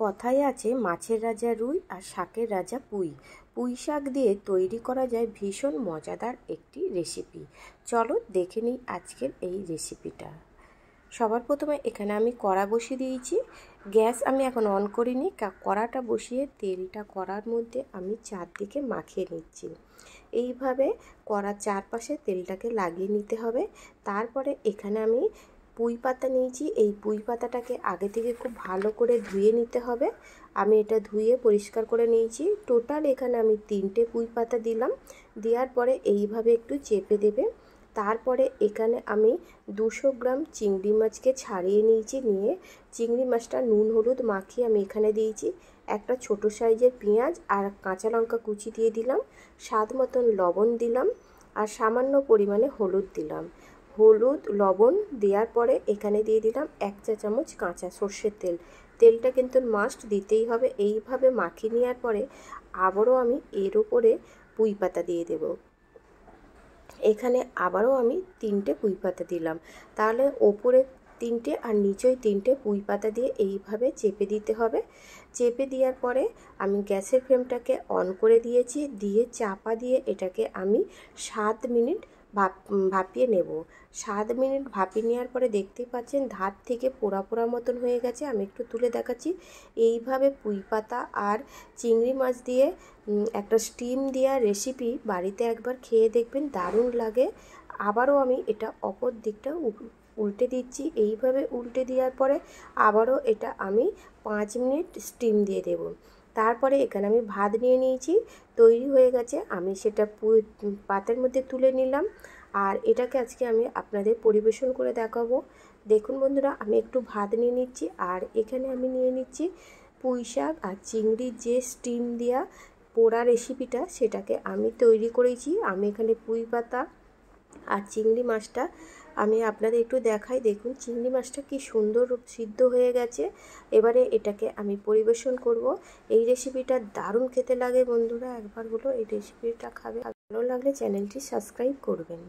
কথায় আছে মাছের রাজা রুই আর শাকের রাজা পুঁই। পুঁই শাক দিয়ে তৈরি করা যায় ভীষণ মজাদার একটি রেসিপি। চলো দেখে নিই আজকের এই রেসিপিটা। সবার প্রথমে এখানে আমি কড়া বসিয়ে দিয়েছি। গ্যাস আমি এখন অন করিনি। কড়াটা বসিয়ে তেলটা কড়ার মধ্যে আমি চারদিকে মাখিয়ে নিচ্ছি। এইভাবে কড়ার চারপাশে তেলটাকে লাগিয়ে নিতে হবে। তারপরে এখানে আমি পুঁই পাতা নিয়েছি। এই পুঁই পাতাটাকে আগে থেকে খুব ভালো করে ধুয়ে নিতে হবে। আমি এটা ধুয়ে পরিষ্কার করে নিয়েছি। টোটাল এখানে আমি 3টে পুঁই পাতা দিলাম। দেওয়ার পরে এইভাবে একটু চেপে দেবে। তারপরে এখানে আমি 200 গ্রাম চিংড়ি মাছকে ছাড়িয়ে নিয়েছি। নিয়ে চিংড়ি মাছটা নুন হলুদ মাখিয়ে আমি এখানে দিয়েছি। একটা ছোট সাইজের পেঁয়াজ আর কাঁচা লঙ্কা কুচি দিয়ে দিলাম। স্বাদ মতন লবণ দিলাম আর সামান্য পরিমাণে হলুদ দিলাম। হলুদ লবণ দেওয়ার পরে এখানে দিয়ে দিলাম 1 চা চামচ কাঁচা সর্ষের তেল। তেলটা কিন্তু মাস্ট দিতেই হবে। এইভাবে মাখিয়ে নেওয়ার পরে আবারও আমি এর উপরে পুঁই পাতা দিয়ে দেব। এখানে আবারও আমি 3টে পুঁই পাতা দিলাম। তাহলে ওপরে 3টে আর নিচেই 3টে পুঁই পাতা দিয়ে এইভাবে চেপে দিতে হবে। চেপে দেওয়ার পরে আমি গ্যাসের ফ্লেমটাকে অন করে দিয়েছি। দিয়ে চাপা দিয়ে এটাকে আমি 7 মিনিট ভাপিয়ে নেব। 7 মিনিট ভাপিয়ে নেওয়ার পরে দেখতেই পাচ্ছেন ধার থেকে পোড়া পোড়া মতন হয়ে গেছে। আমি একটু তুলে দেখাচ্ছি। এইভাবে পুঁই পাতা আর চিংড়ি মাছ দিয়ে একটা স্টিম দেওয়া রেসিপি বাড়িতে একবার খেয়ে দেখবেন, দারুণ লাগে। আবারও আমি এটা অপর দিকটা উল্টে দিচ্ছি। এইভাবে উল্টে দেওয়ার পরে আবারও এটা আমি 5 মিনিট স্টিম দিয়ে দেব। তারপরে এখানে আমি ভাত নিয়ে নিয়েছি, তৈরি হয়ে গেছে। আমি সেটা পাতের মধ্যে তুলে নিলাম আর এটাকে আজকে আমি আপনাদের পরিবেশন করে দেখাবো। দেখুন বন্ধুরা, আমি একটু ভাত নিয়ে নিচ্ছি আর এখানে আমি নিয়ে নিচ্ছি পুঁই শাক আর চিংড়ির যে স্টিম দেওয়া পোড়া রেসিপিটা, সেটাকে আমি তৈরি করেছি। আমি এখানে পুঁই পাতা আর চিংড়ি মাছটা আমি আপনাদের একটু দেখাই। দেখুন চিংড়ি মাছটা কি সুন্দর সিদ্ধ হয়ে গেছে। এবারে এটাকে আমি পরিবেশন করব। এই রেসিপিটা দারুণ খেতে লাগে বন্ধুরা, একবার হলো এই রেসিপিটা খাবে। ভালো লাগলে চ্যানেলটি সাবস্ক্রাইব করবেন।